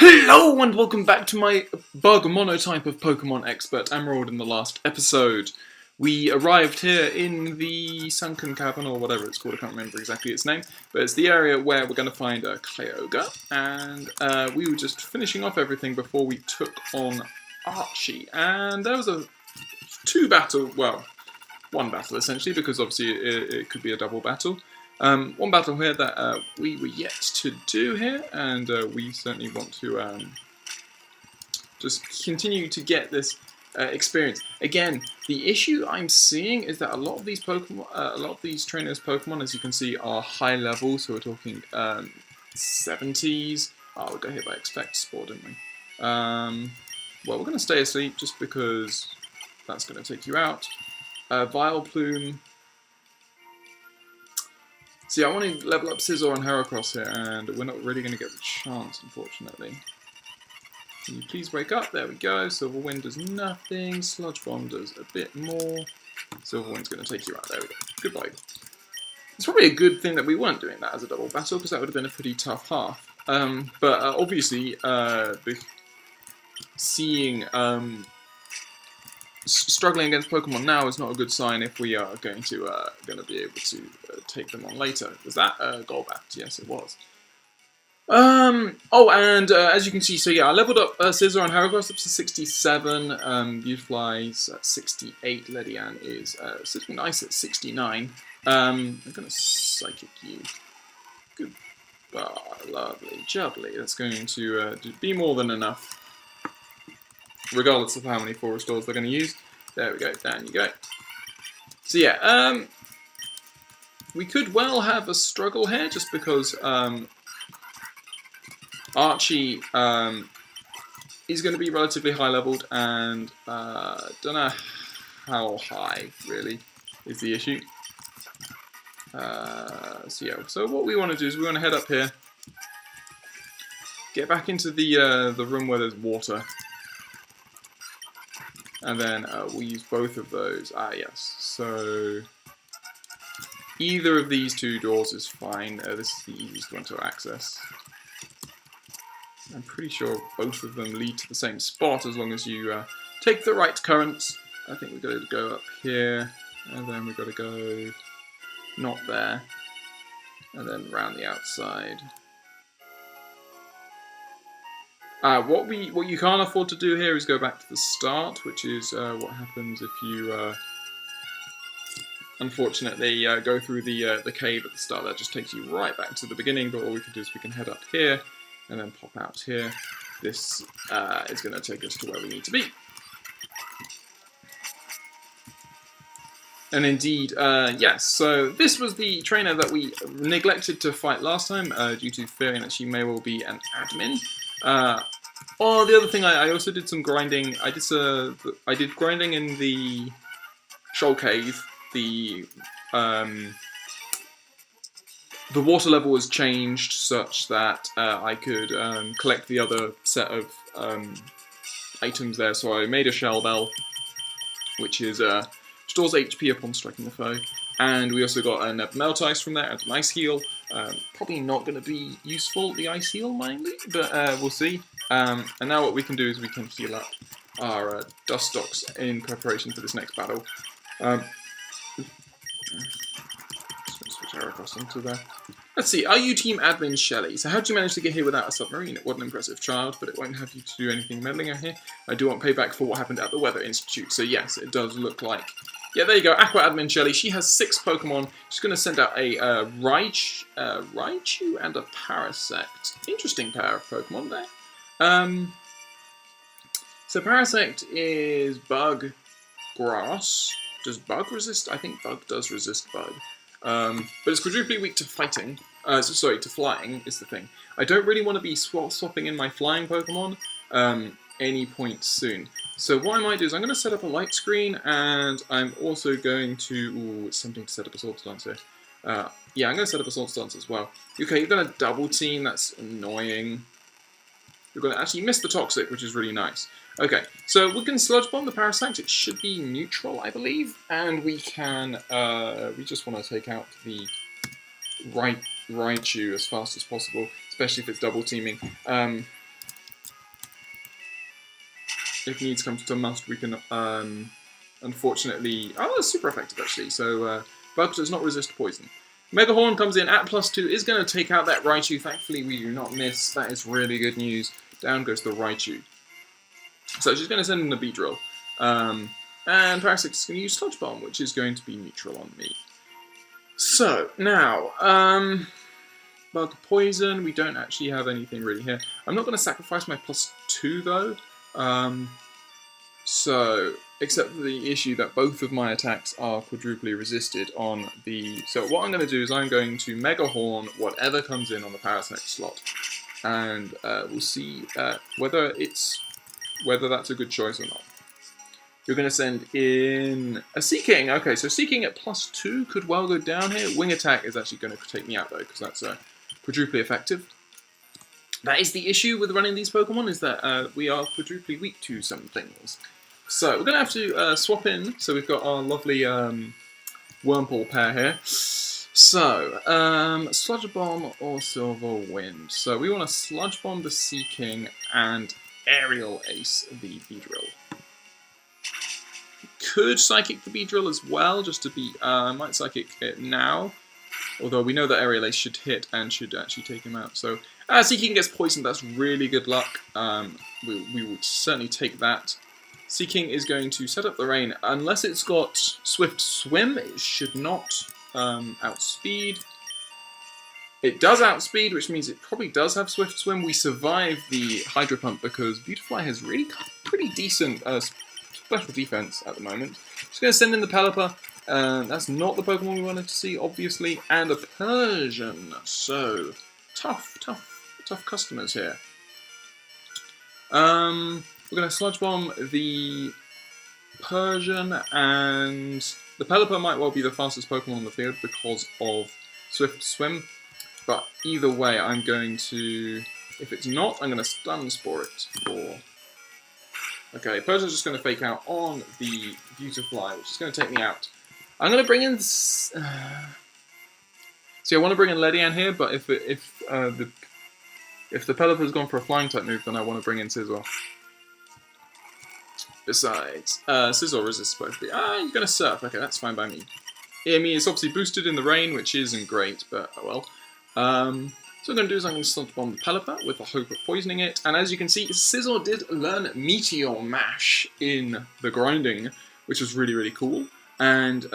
Hello and welcome back to my bug monotype of Pokemon Expert Emerald. In the last episode, we arrived here in the Sunken Cavern, or whatever it's called. I can't remember exactly its name, but it's the area where we're going to find a Kyogre, and we were just finishing off everything before we took on Archie, and there was one battle essentially, because obviously it could be a double battle. One battle here that we were yet to do here, and we certainly want to just continue to get this experience. Again, the issue I'm seeing is that a lot of these Pokemon, a lot of these trainers' Pokemon, as you can see, are high level. So we're talking 70s. Oh, we got hit by Expect Spore, didn't we? Well, we're going to stay asleep just because that's going to take you out. Vileplume. See, I want to level up Scizor and Heracross here, and we're not really going to get the chance, unfortunately. Can you please wake up? There we go. Silverwind does nothing. Sludge Bomb does a bit more. Silverwind's going to take you out. There we go. Goodbye. It's probably a good thing that we weren't doing that as a double battle, because that would have been a pretty tough half. But obviously, seeing struggling against Pokemon now is not a good sign if we are going to be able to take them on later. Was that Golbat? Yes, it was. Oh, and as you can see, so yeah, I leveled up Scizor and Heracross up to 67. Beautifly's at 68. Ledian is sitting nice at 69. I'm gonna Psychic you. Goodbye, lovely, jubbly. That's going to be more than enough, regardless of how many full restores they're going to use. There we go, down you go. So yeah, we could well have a struggle here, just because Archie is going to be relatively high leveled, and don't know how high really is the issue. So yeah, so what we want to do is we want to head up here, get back into the room where there's water. And then we'll use both of those. Ah, yes. So either of these two doors is fine. This is the easiest one to access. I'm pretty sure both of them lead to the same spot as long as you take the right currents. I think we've got to go up here, and then we've got to go not there, and then round the outside. What you can't afford to do here is go back to the start, which is what happens if you unfortunately go through the cave at the start. That just takes you right back to the beginning. But all we can do is we can head up here and then pop out here. This is going to take us to where we need to be. And indeed, yes, so this was the trainer that we neglected to fight last time due to fearing that she may well be an admin. Oh, the other thing, I also did some grinding. I did grinding in the Shoal Cave. The water level was changed such that I could collect the other set of items there. So I made a Shell Bell, which is stores HP upon striking the foe. And we also got a Melt Ice from there and an Ice Heal. Probably not going to be useful, the Ice Heal, mainly, but we'll see. And now what we can do is we can heal up our Dustox in preparation for this next battle. Just switch Heracross into there. Let's see, are you Team Admin Shelly? So how did you manage to get here without a submarine? It wasn't an impressive child, but it won't have you to do anything meddling out here. I do want payback for what happened at the Weather Institute. So yes, it does look like... Yeah, there you go, Aqua Admin Shelly. She has 6 Pokemon. She's going to send out a Raichu and a Parasect. Interesting pair of Pokemon there. So Parasect is Bug, Grass. Does Bug resist? I think Bug does resist Bug. But it's quadruply weak to fighting. Sorry, to flying is the thing. I don't really want to be swapping in my flying Pokemon any point soon. So what I might do is I'm going to set up a light screen, and I'm also going to... Ooh, it's tempting to set up a Swords Dance here. Yeah, I'm going to set up a Swords Dance as well. Okay, you're going to double team, that's annoying. You're going to actually miss the Toxic, which is really nice. Okay, so we can Sludge Bomb the Parasect. It should be neutral, I believe. And we can... we just want to take out the Raichu as fast as possible, especially if it's double teaming. if needs comes to must, we can unfortunately... Oh, that's super effective actually. So Bug does not resist poison. Mega Horn comes in at +2, is going to take out that Raichu. Thankfully, we do not miss. That is really good news. Down goes the Raichu. So she's going to send in the Beedrill. And Parasect is going to use Sludge Bomb, which is going to be neutral on me. So, now, Bug Poison. We don't actually have anything really here. I'm not going to sacrifice my +2, though. So, except for the issue that both of my attacks are quadruply resisted on the... So what I'm going to do is I'm going to Mega Horn whatever comes in on the Parasect slot. And we'll see whether that's a good choice or not. You're going to send in a Seeking. Okay, so Seeking at +2 could well go down here. Wing Attack is actually going to take me out, though, because that's quadruply effective. That is the issue with running these Pokemon, is that we are quadruply weak to some things. So we're going to have to swap in. So we've got our lovely Wurmple pair here. So, Sludge Bomb or Silver Wind. So we want to Sludge Bomb the Seeking and Aerial Ace the Beedrill. Could Psychic the Beedrill as well, just to be, might Psychic it now. Although we know that Aerial Ace should hit and should actually take him out. So, Seeking gets poisoned, that's really good luck. We would certainly take that. Seeking is going to set up the rain. Unless it's got Swift Swim, it should not outspeed. It does outspeed, which means it probably does have Swift Swim. We survive the Hydro Pump because Beautifly has really got pretty decent special defense at the moment. Just going to send in the Pelipper. That's not the Pokemon we wanted to see, obviously. And a Persian. So, tough customers here. We're going to Sludge Bomb the Persian, and the Pelipper might well be the fastest Pokemon on the field because of Swift Swim. But either way, I'm going to... If it's not, I'm going to Stun Spore it for... Okay, Persian's just going to fake out on the Beautifly, which is going to take me out. I'm going to bring in... See, I want to bring in Ledian here, but if the Pelipper's gone for a Flying type move, then I want to bring in Scizor. Besides, Scizor resists both. He's going to Surf. Okay, that's fine by me. I mean, it's obviously boosted in the rain, which isn't great, but oh well. So what I'm going to do is I'm going to Sludge Bomb the Pelipper with the hope of poisoning it. And as you can see, Scizor did learn Meteor Mash in the grinding, which was really, really cool. And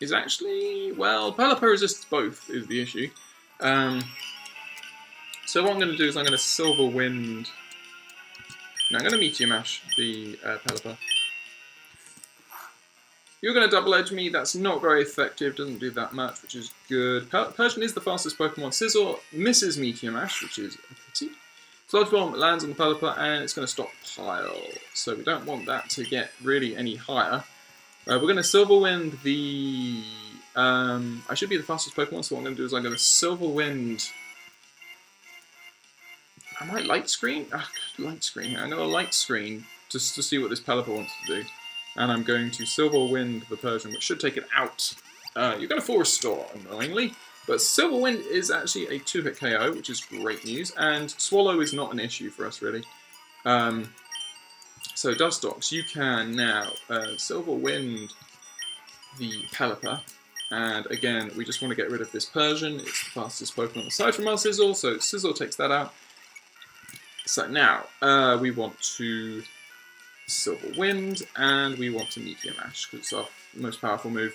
is actually, well, Pelipper resists both is the issue. So what I'm going to do is I'm going to Silver Wind... No, I'm going to Meteor Mash the Pelipper. You're going to Double Edge me, that's not very effective, doesn't do that much, which is good. Persian is the fastest Pokemon. Scizor misses Meteor Mash, which is a pity. Sludge Bomb lands on the Pelipper and it's going to stop Pile, so we don't want that to get really any higher. We're going to Silver Wind the... I should be the fastest Pokemon, so what I'm going to do is I'm going to Silver Wind... I might Light Screen? Light Screen. I'm going to Light Screen just to see what this Pelipper wants to do. And I'm going to Silver Wind the Persian, which should take it out. You're going to Full Restore, annoyingly. But Silver Wind is actually a 2-hit KO, which is great news. And Swallow is not an issue for us, really. So Dustox, you can now Silver Wind the Pelipper. And again, we just want to get rid of this Persian. It's the fastest Pokemon aside from our Scizor, so Scizor takes that out. So now, we want to Silver Wind, and we want to Meteor Mash, because it's our most powerful move.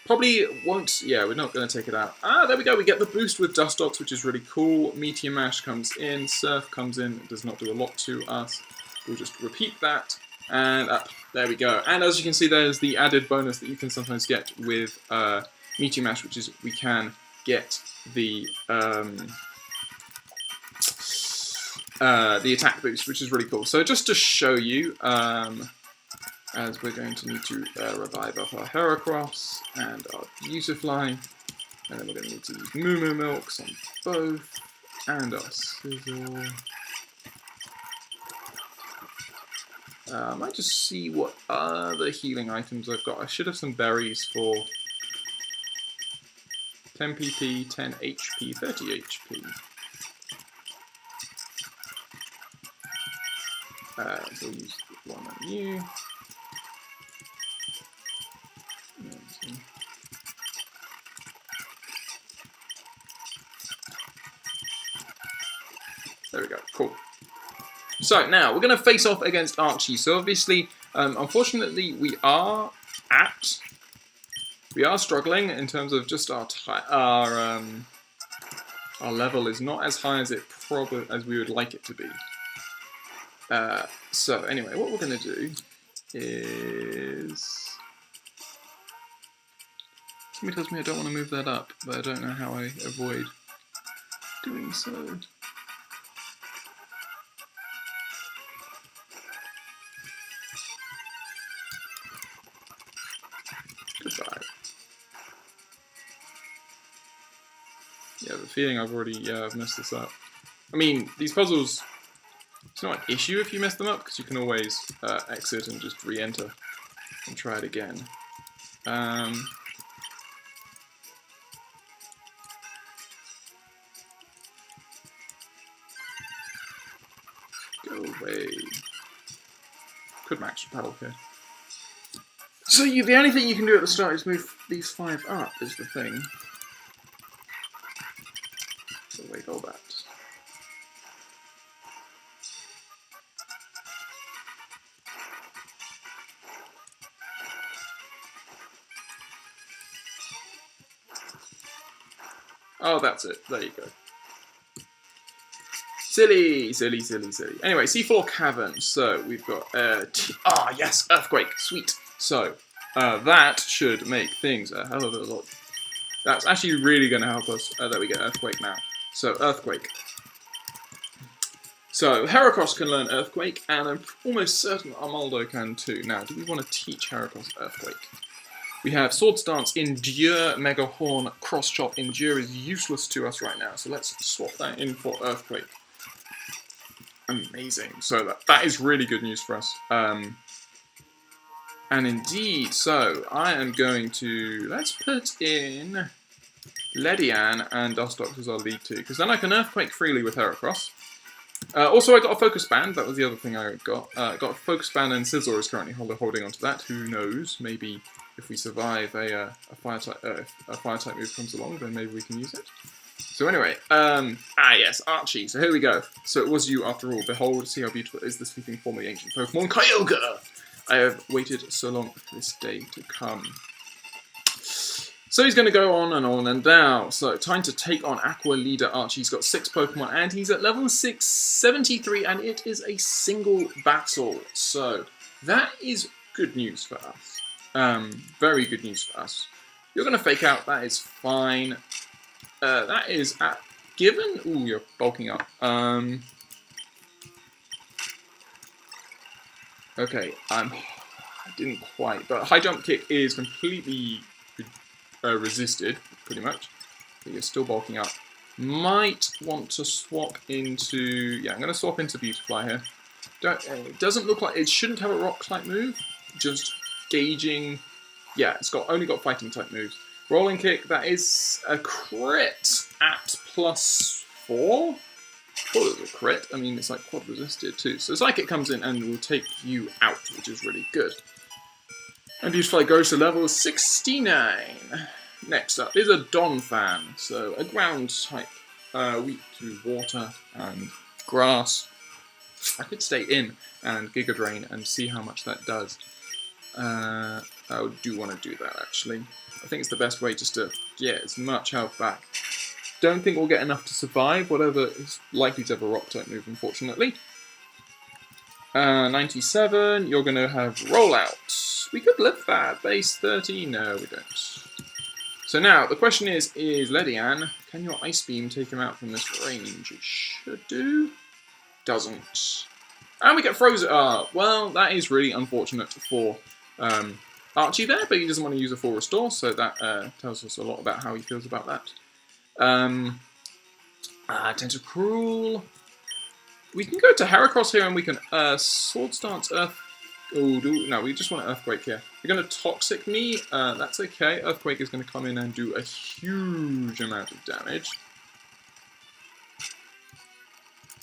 Probably won't, yeah, we're not going to take it out. There we go, we get the boost with Dustox, which is really cool. Meteor Mash comes in, Surf comes in, it does not do a lot to us. We'll just repeat that, and up, there we go. And as you can see, there's the added bonus that you can sometimes get with Meteor Mash, which is we can get the attack boost, which is really cool. So just to show you, as we're going to need to revive up our Heracross and our Beautifly, and then we're going to need to use Moo Milks on both, and our Scizor. I might just see what other healing items I've got. I should have some berries for 10 PP, 10 HP, 30 HP. So we'll use one on you. There we go, cool. So now we're going to face off against Archie. So obviously, unfortunately, we are struggling in terms of just our level is not as high as it probably as we would like it to be. So anyway, what we're going to do is somebody tells me I don't want to move that up, but I don't know how I avoid doing so. Goodbye. Yeah, the feeling I've already messed this up. I mean, these puzzles, it's not an issue if you mess them up, because you can always exit and just re-enter and try it again. Go away. Could max your paddle here. So the only thing you can do at the start is move these 5 up, is the thing. So wait, all that. Oh, that's it. There you go. Silly, silly, silly, silly. Anyway, seafloor cavern. So we've got yes, earthquake. Sweet. So that should make things a hell of a lot. That's actually really going to help us that we get earthquake now. So earthquake. So Heracross can learn earthquake, and I'm almost certain Armaldo can too. Now, do we want to teach Heracross earthquake? We have Sword Stance, Endure, Mega Horn, Cross Chop. Endure is useless to us right now, so let's swap that in for earthquake. Amazing. So that is really good news for us. And indeed, so I am going to, let's put in Ledian and Dustox as our lead 2, because then I can earthquake freely with Heracross. Also, I got a Focus Band. That was the other thing I got. Got a Focus Band, and Scizor is currently holding onto that. Who knows? Maybe if we survive a fire type move comes along, then maybe we can use it. So anyway, yes, Archie. So here we go. So it was you after all. Behold, see how beautiful is the sleeping form of the ancient Pokemon Kyogre. I have waited so long for this day to come. So he's going to go on and now. So time to take on Aqua Leader Archie. He's got 6 Pokemon and he's at level 673 and it is a single battle. So that is good news for us. Very good news for us. You're going to fake out. That is fine. That is at given. Ooh, you're bulking up. Okay, I didn't quite, but high jump kick is completely resisted, pretty much. But you're still bulking up. Might want to swap into, yeah, I'm going to swap into Beautifly here. It doesn't look like, it shouldn't have a rock type move, just gauging, yeah, it's only got fighting type moves. Rolling kick, that is a crit at +4. I thought it was a crit. I mean, it's like quad resisted too. So Psychic comes in and will take you out, which is really good. And Beautifly goes to level 69. Next up is a Donphan, so a ground type, weak to water and grass. I could stay in and Giga Drain and see how much that does. I do want to do that actually. I think it's the best way just to get as much health back. Don't think we'll get enough to survive, whatever is likely to have a rock type move, unfortunately. 97, you're going to have Rollout. We could live that. Base 30, no we don't. So now, the question is Ledian, can your Ice Beam take him out from this range? It should do. Doesn't. And we get frozen. Well, that is really unfortunate for Archie there, but he doesn't want to use a full restore, so that tells us a lot about how he feels about that. Tentacruel. We can go to Heracross here and we can Sword Stance Earth. Oh, no, we just want an Earthquake here. You're going to Toxic me. That's okay. Earthquake is going to come in and do a huge amount of damage.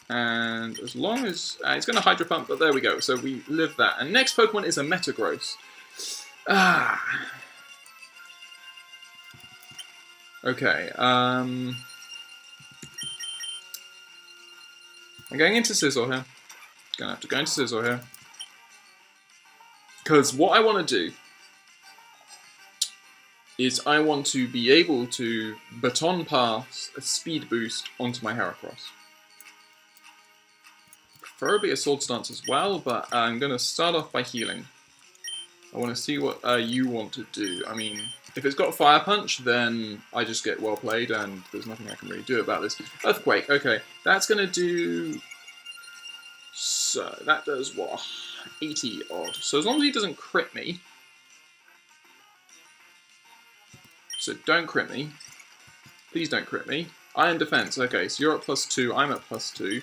And as long as... he's going to Hydro Pump, but there we go. So we live that. And next Pokemon is a Metagross. Okay, I'm going into Sizzle here. Gonna have to go into Sizzle here. Because what I want to do is I want to be able to Baton Pass a Speed Boost onto my Heracross. Preferably a Swords Dance as well, but I'm going to start off by healing. I want to see what you want to do. I mean, if it's got Fire Punch, then I just get well played and there's nothing I can really do about this. Earthquake, okay. That's going to do... So, that does what? 80 odd. So as long as he doesn't crit me... So don't crit me. Please don't crit me. Iron Defense, okay. So you're at +2, I'm at +2.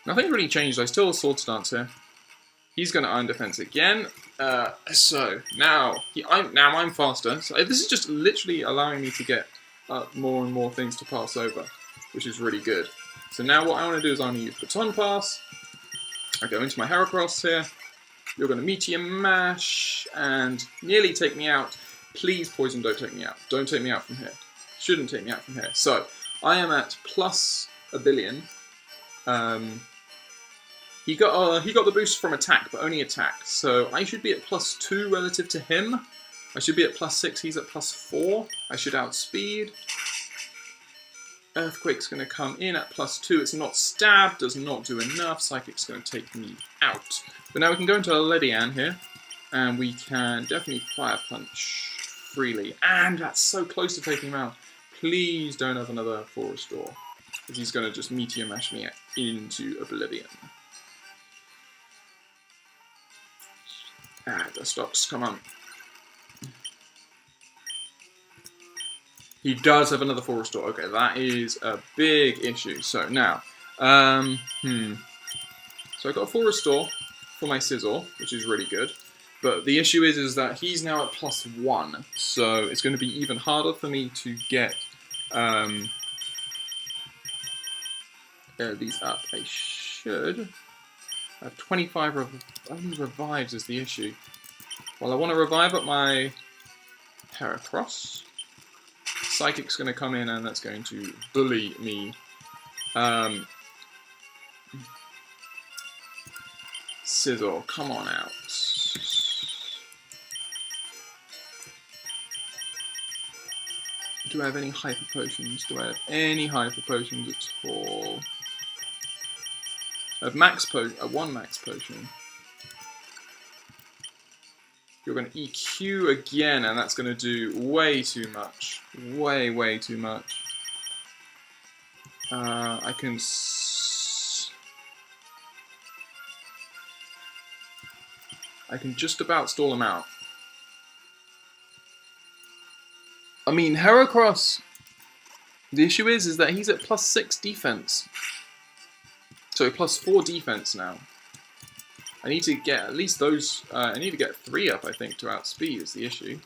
Nothing really changed. I still have Swords Dance here. He's going to Iron Defense again. So now I'm faster. So this is just literally allowing me to get more and more things to pass over, which is really good. So now what I want to do is I want to use Baton Pass. I go into my Heracross here. You're going to Meteor Mash and nearly take me out. Please, Poison, don't take me out. Don't take me out from here. Shouldn't take me out from here. So I am at +1 billion. He got the boost from attack, but only attack. So I should be at +2 relative to him. I should be at +6. He's at +4. I should outspeed. Earthquake's going to come in at +2. It's not stab, does not do enough. Psychic's going to take me out. But now we can go into a Ledian here, and we can definitely Fire Punch freely. And that's so close to taking him out. Please don't have another Full Restore, because he's going to just Meteor Mash me into oblivion. Dustox, come on. He does have another Full Restore. Okay, that is a big issue. So now, so I got a Full Restore for my Sizzle, which is really good. But the issue is that he's now at +1, so it's going to be even harder for me to get these up. I should have 25 only revives is the issue. Well, I want to revive up my Heracross. Psychic's going to come in and that's going to bully me. Sizzle, come on out. Do I have any Hyper Potions? Do I have any Hyper Potions at all? I have one Max Potion. You're going to EQ again, and that's going to do way too much. Way too much. I can just about stall him out. I mean, Heracross, the issue is that he's at +6 defense. So +4 defense now. I need to get at least those, I need to get 3 up, I think, to outspeed is the issue.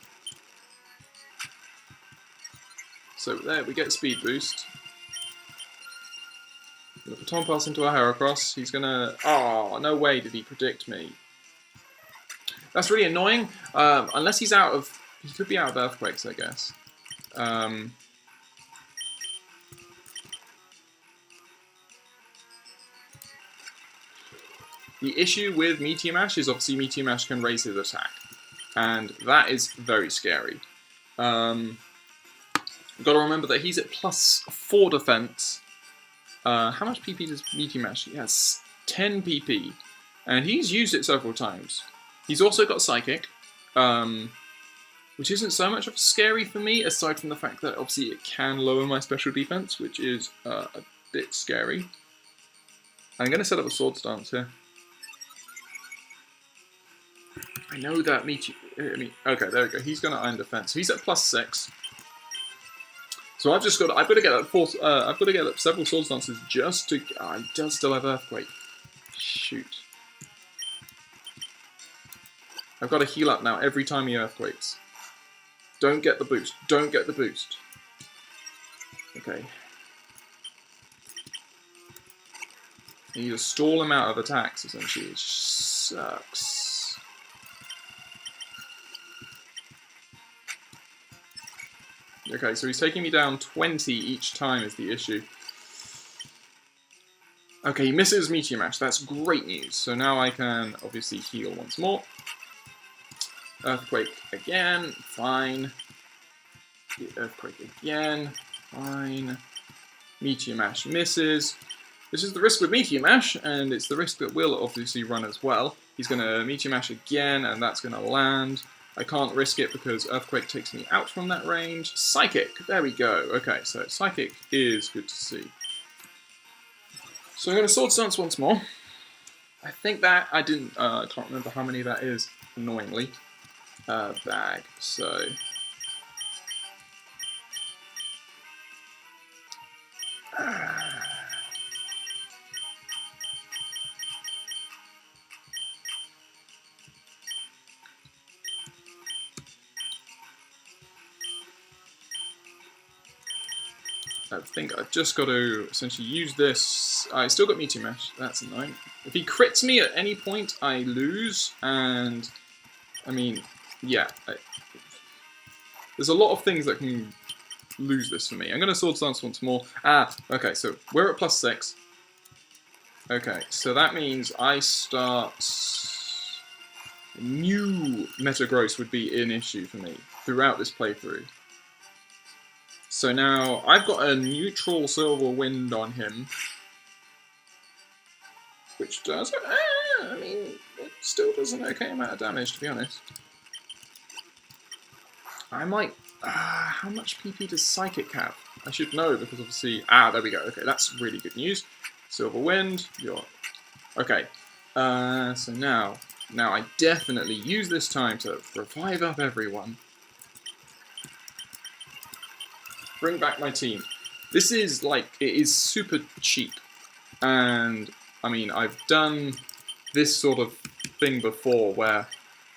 So there, we get speed boost. Gonna Baton Pass into our Heracross. He's gonna, oh, no way did he predict me. That's really annoying, unless he's out of, he could be out of Earthquakes, I guess. The issue with Meteor Mash is obviously Meteor Mash can raise his attack, and that is very scary. You've got to remember that he's at +4 defense. How much PP does Meteor Mash? He has 10 PP, and he's used it several times. He's also got Psychic, which isn't so much of scary for me, aside from the fact that obviously it can lower my special defense, which is a bit scary. I'm going to set up a Swords Dance here. I know that okay, there we go. He's going to Iron Defense. So he's at +6. So I've got to get up several Swords Dances just to. He does still have Earthquake. Shoot. I've got to heal up now every time he Earthquakes. Don't get the boost. Don't get the boost. Okay. You just stall him out of attacks, essentially, which sucks. Okay, so he's taking me down 20 each time is the issue. Okay, he misses Meteor Mash. That's great news. So now I can obviously heal once more. Earthquake again. Fine. The Earthquake again. Fine. Meteor Mash misses. This is the risk with Meteor Mash, and it's the risk that will obviously run as well. He's going to Meteor Mash again, and that's going to land. I can't risk it because Earthquake takes me out from that range. Psychic! There we go. Okay, so Psychic is good to see. So I'm going to Sword Stance once more. I think that I didn't, I can't remember how many that is, annoyingly. Bag, so... I think I've just got to essentially use this. I still got Meteor Mash, that's annoying. If he crits me at any point, I lose, and I mean, yeah. There's a lot of things that can lose this for me. I'm going to Sword Stance once more. Okay, so we're at +6. Okay, so that means I start... New Metagross would be an issue for me throughout this playthrough. So now, I've got a neutral Silver Wind on him, which does, I mean, it still does an okay amount of damage, to be honest. I might, how much PP does Psychic have? I should know, because obviously, there we go, okay, that's really good news. Silver Wind, you're, okay, so now I definitely use this time to revive up everyone. Bring back my team. This is like, it is super cheap. And, I mean, I've done this sort of thing before where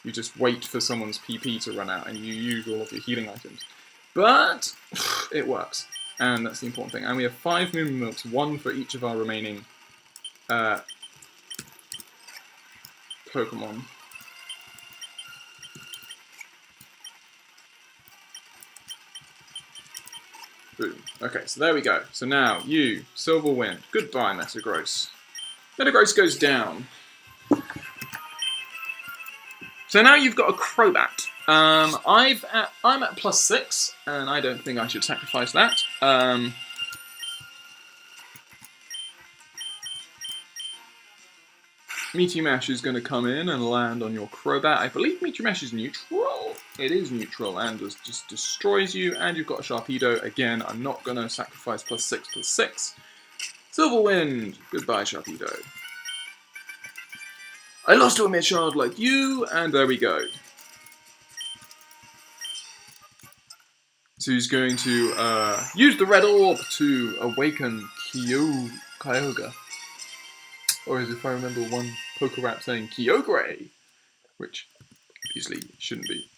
you just wait for someone's PP to run out and you use all of your healing items. But, it works. And that's the important thing. And we have 5 Moon Milks, 1 for each of our remaining Pokemon. Boom. Okay, so there we go. So now, you, Silver Wind. Goodbye, Metagross. Metagross goes down. So now you've got a Crobat. I'm at +6, and I don't think I should sacrifice that. Meteor Mash is going to come in and land on your Crobat. I believe Meteor Mash is neutral. It is neutral and just destroys you. And you've got a Sharpedo. Again, I'm not going to sacrifice +6/+6. Silver Wind. Goodbye, Sharpedo. I lost to a mid-shard like you, and there we go. So he's going to use the Red Orb to awaken Kyogre. Or as if I remember one Pokerap saying Kyogre, which obviously shouldn't be.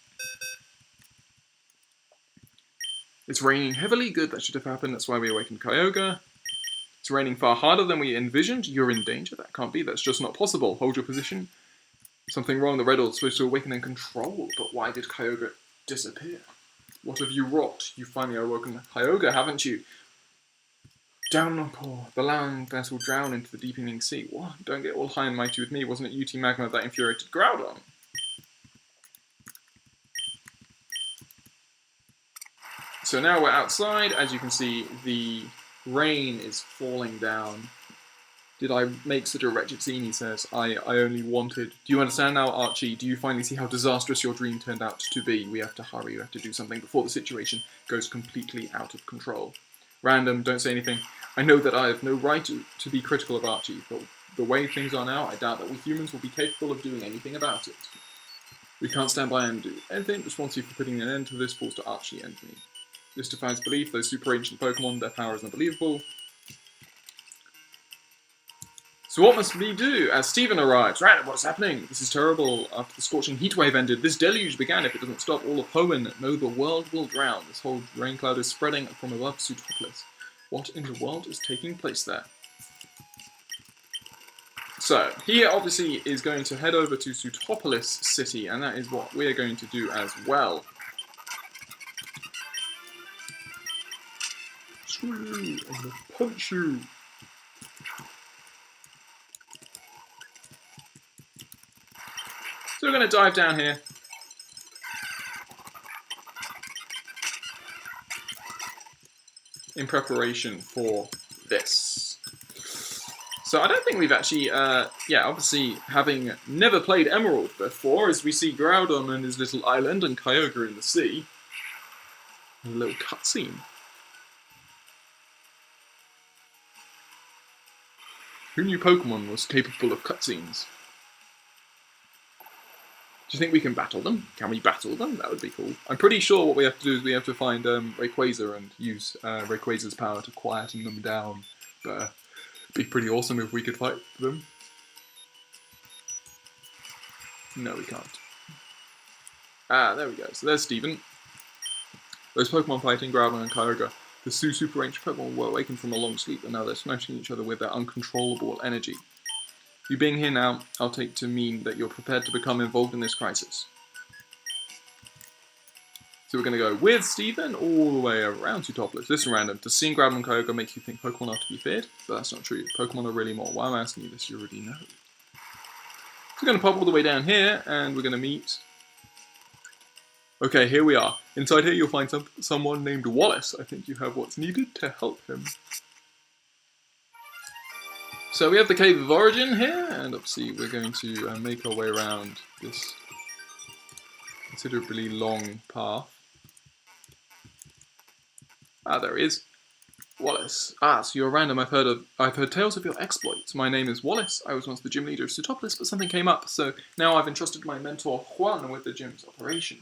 It's raining heavily, good, that should have happened, that's why we awakened Kyogre. It's raining far harder than we envisioned, you're in danger, that can't be, that's just not possible. Hold your position. Something wrong, the Red Orb's supposed to awaken and control, but why did Kyogre disappear? What have you wrought? You finally awoken Kyogre, haven't you? Downpour. The land vessel drown into the deepening sea. What? Don't get all high and mighty with me. Wasn't it UT Magma that infuriated Groudon? So now we're outside. As you can see, the rain is falling down. Did I make such a wretched scene, he says. I only wanted... Do you understand now, Archie? Do you finally see how disastrous your dream turned out to be? We have to hurry. We have to do something before the situation goes completely out of control. Random, don't say anything. I know that I have no right to be critical of Archie, but the way things are now, I doubt that we humans will be capable of doing anything about it. We can't stand by and do anything. Responsible for putting an end to this falls to Archie and me. This defies belief. Those super ancient Pokemon, their power is unbelievable. So what must we do? As Steven arrives, right, what's happening? This is terrible. After the scorching heatwave ended, this deluge began. If it doesn't stop, all of Hoenn, no, the world will drown. This whole rain cloud is spreading from above Sootopolis. What in the world is taking place there? So, he obviously is going to head over to Sutopolis City, and that is what we're going to do as well. Screw you, I'm gonna punch you. So we're going to dive down here. In preparation for this. So I don't think we've actually, yeah, obviously having never played Emerald before, as we see Groudon and his little island and Kyogre in the sea. A little cutscene. Who knew Pokemon was capable of cutscenes? Do you think we can battle them? Can we battle them? That would be cool. I'm pretty sure what we have to do is we have to find Rayquaza and use Rayquaza's power to quieten them down. But it'd be pretty awesome if we could fight them. No, we can't. Ah, there we go. So there's Steven. Those Pokemon fighting Groudon and Kyogre. The two super ancient Pokemon were awakened from a long sleep, and now they're smashing each other with their uncontrollable energy. You being here now, I'll take to mean that you're prepared to become involved in this crisis. So we're going to go with Steven all the way around to Topless. Listen, random. Does seeing Groudon and Kyogre make you think Pokemon are to be feared? But that's not true. Pokemon are really more. Why am I asking you this? You already know. So we're going to pop all the way down here, and we're going to meet... Okay, here we are. Inside here you'll find someone named Wallace. I think you have what's needed to help him. So we have the Cave of Origin here, and obviously we're going to make our way around this considerably long path. Ah, there he is. Wallace. Ah, so you're random. I've heard tales of your exploits. My name is Wallace. I was once the gym leader of Sutopolis, but something came up, so now I've entrusted my mentor Juan with the gym's operation.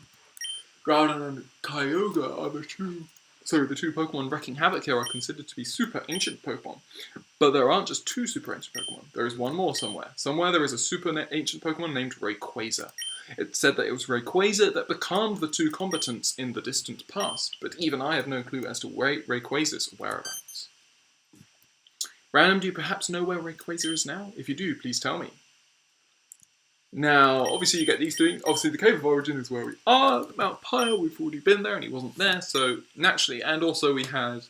Groudon and Kyogre are the two Pokemon wreaking havoc here are considered to be super ancient Pokemon. But there aren't just two super ancient Pokemon. There is one more somewhere. Somewhere there is a super ancient Pokemon named Rayquaza. It's said that it was Rayquaza that becalmed the two combatants in the distant past, but even I have no clue as to Rayquaza's whereabouts. Random, do you perhaps know where Rayquaza is now? If you do, please tell me. Now, obviously you get these three. Obviously the Cave of Origin is where we are. Mount Pyre, we've already been there and he wasn't there, so naturally. And also we had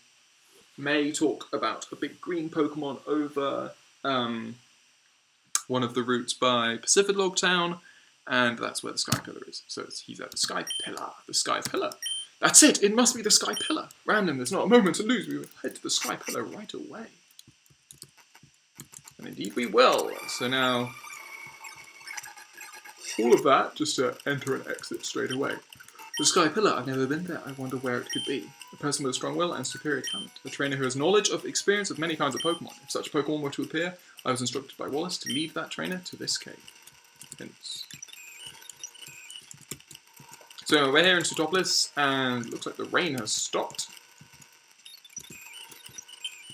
May talk about a big green Pokemon over one of the routes by Pacific Log Town, and that's where the Sky Pillar is. So he's at the Sky Pillar. The Sky Pillar. That's it! It must be the Sky Pillar! Random, there's not a moment to lose. We will head to the Sky Pillar right away. And indeed we will. So now... all of that just to enter and exit straight away. The Sky Pillar, I've never been there, I wonder where it could be. A person with a strong will and superior talent. A trainer who has knowledge of experience of many kinds of Pokemon. If such Pokemon were to appear, I was instructed by Wallace to lead that trainer to this cave. Hence. So we're here in Sutopolis, and it looks like the rain has stopped.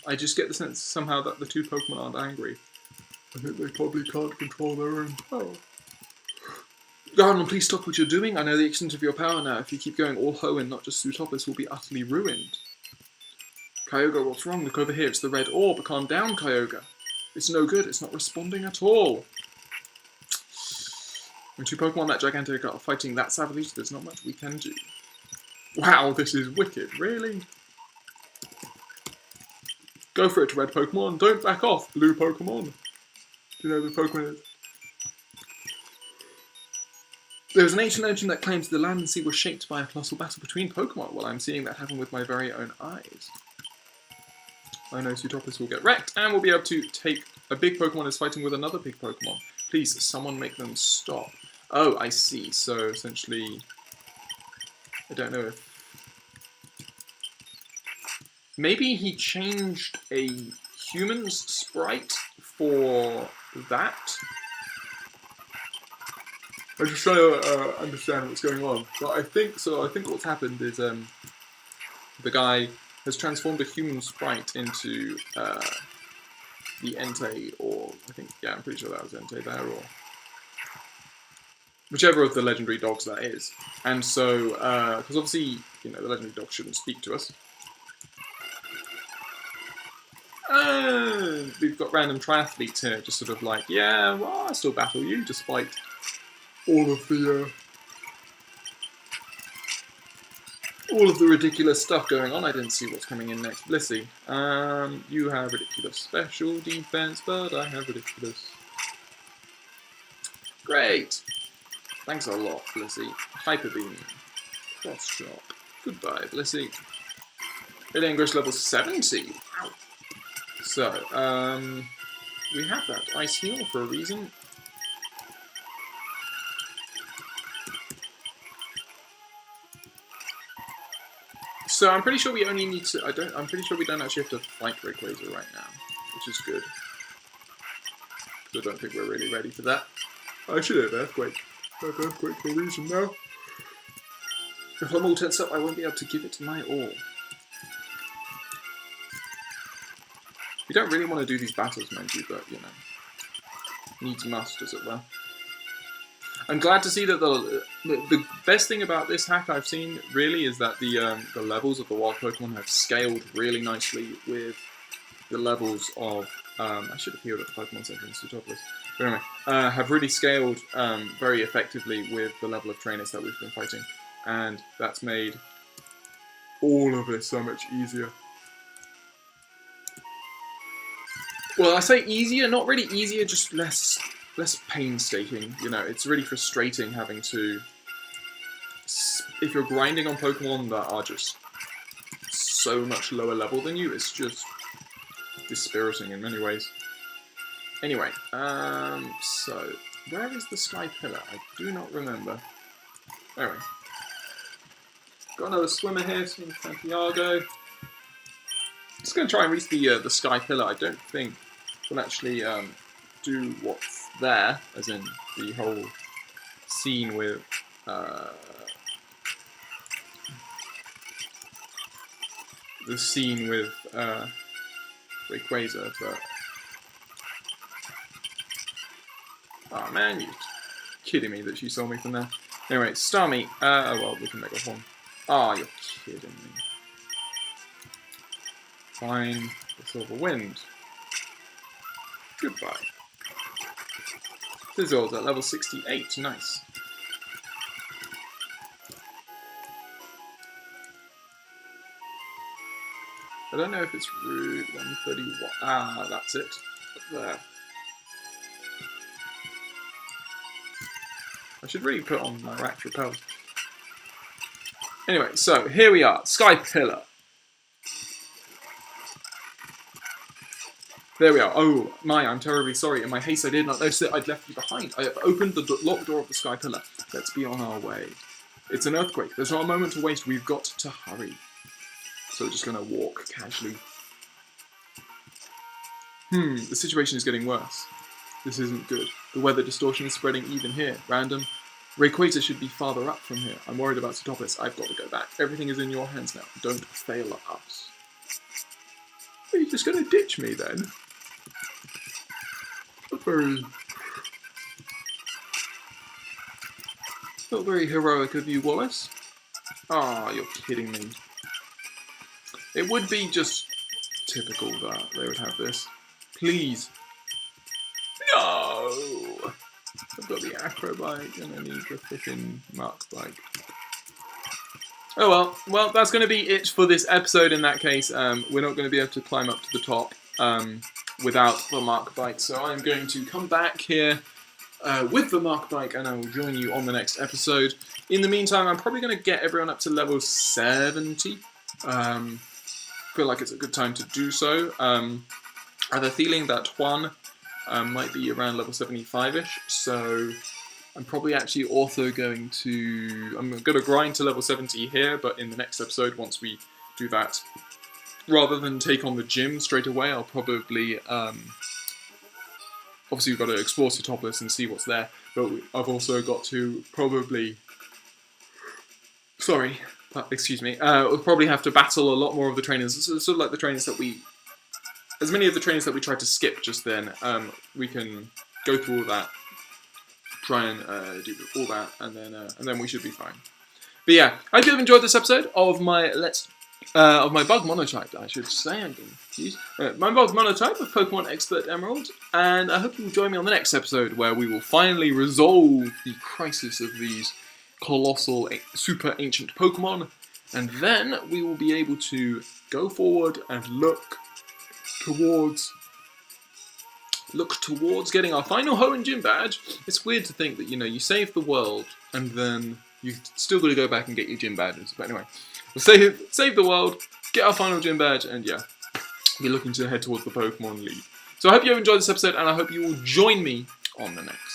I just get the sense somehow that the two Pokemon aren't angry. I think they probably can't control their own power. Groudon, please stop what you're doing. I know the extent of your power now. If you keep going all ho and not just Sutopolis will be utterly ruined. Kyogre, what's wrong? Look over here. It's the red orb. Calm down, Kyogre. It's no good. It's not responding at all. When two Pokemon that gigantic are fighting that savagely, there's not much we can do. Wow, this is wicked. Really? Go for it, red Pokemon. Don't back off, blue Pokemon. Do you know the Pokemon is? There is an ancient legend that claims the land and sea were shaped by a colossal battle between Pokemon. Well, I'm seeing that happen with my very own eyes. I know Sutopolis will get wrecked, and we'll be able to take a big Pokemon is fighting with another big Pokemon. Please, someone make them stop. Oh, I see. So, essentially, I don't know if... maybe he changed a human's sprite for that? I'm just trying to understand what's going on. But I think what's happened is the guy has transformed a human sprite into the Entei, or I think, yeah, I'm pretty sure that was Entei there, or whichever of the legendary dogs that is. And so, because obviously, you know, the legendary dogs shouldn't speak to us. And we've got random triathletes here, just sort of like, yeah, well, I still battle you, despite all of the ridiculous stuff going on. I didn't see what's coming in next. Blissey, you have ridiculous special defense, but I have ridiculous. Great. Thanks a lot, Blissey. Hyper Beam. Cross Chop. Goodbye, Blissey. Really English level 70. Wow. So, we have that Ice Heal for a reason. So I'm pretty sure we only need to. I'm pretty sure we don't actually have to fight Rayquaza right now, which is good. I don't think we're really ready for that. I should have Earthquake. I have Earthquake for a reason now. If I'm all tense up, I won't be able to give it my all. We don't really want to do these battles, mind you, but you know, needs must, as it were. I'm glad to see that the best thing about this hack I've seen really is that the levels of the wild Pokemon have scaled really nicely with the levels of I should have healed at the Pokemon Center in Sutopolis. But anyway, have really scaled very effectively with the level of trainers that we've been fighting, and that's made all of this so much easier. Well, I say easier, not really easier, just less painstaking. You know, it's really frustrating having to, if you're grinding on Pokemon that are just so much lower level than you, it's just dispiriting in many ways. Anyway, so where is the Sky Pillar? I do not remember. Anyway, got another swimmer here, Swim Santiago. Just going to try and reach the Sky Pillar. I don't think we'll actually do what's there, as in the whole scene with Rayquaza, but oh man, you're kidding me that she saw me from there. Anyway, Starmie. Oh well, we can make a horn. Ah, you're kidding me. Fine, the Silver Wind. Goodbye. Fizzled at level 68, nice. I don't know if it's Route 131. Ah, that's it. Up there. I should really put on my Rax Repels. Anyway, so here we are. Sky Pillar. There we are. Oh my, I'm terribly sorry. In my haste, I did not notice that I'd left you behind. I have opened the locked door of the Sky Pillar. Let's be on our way. It's an earthquake. There's not a moment to waste. We've got to hurry. So we're just going to walk casually. The situation is getting worse. This isn't good. The weather distortion is spreading even here. Random. Rayquaza should be farther up from here. I'm worried about Sutopolis. I've got to go back. Everything is in your hands now. Don't fail us. Are you just going to ditch me then? Not very heroic of you, Wallace. Ah, you're kidding me. It would be just typical that they would have this. Please. No! I've got the Acrobike and I need the frickin' Mark Bike. Oh well. Well, that's going to be it for this episode in that case. We're not going to be able to climb up to the top without the Mark Bike. So I'm going to come back here with the Mark Bike and I will join you on the next episode. In the meantime, I'm probably going to get everyone up to level 70. Feel like it's a good time to do so. I have a feeling that Juan might be around level 75-ish, so I'm probably actually also going to... I'm going to grind to level 70 here, but in the next episode, once we do that, rather than take on the gym straight away, I'll probably... obviously, we've got to explore Sutopolis and see what's there, but I've also got to probably... Sorry, excuse me. We'll probably have to battle a lot more of the trainers. It's sort of like the trainers that we... As many of the trainers that we tried to skip just then, we can go through all that, try and do all that, and then we should be fine. But yeah, I hope you've enjoyed this episode of my Let's Of my bug Monotype, I should say. I'm getting confused. My bug Monotype of Pokemon Expert Emerald, and I hope you'll join me on the next episode where we will finally resolve the crisis of these colossal, super ancient Pokemon, and then we will be able to go forward and look towards getting our final Hoenn Gym badge. It's weird to think that, you know, you save the world and then you've still got to go back and get your gym badges. But anyway, we'll save the world, get our final gym badge, and yeah, be looking to head towards the Pokemon League. So I hope you have enjoyed this episode, and I hope you will join me on the next.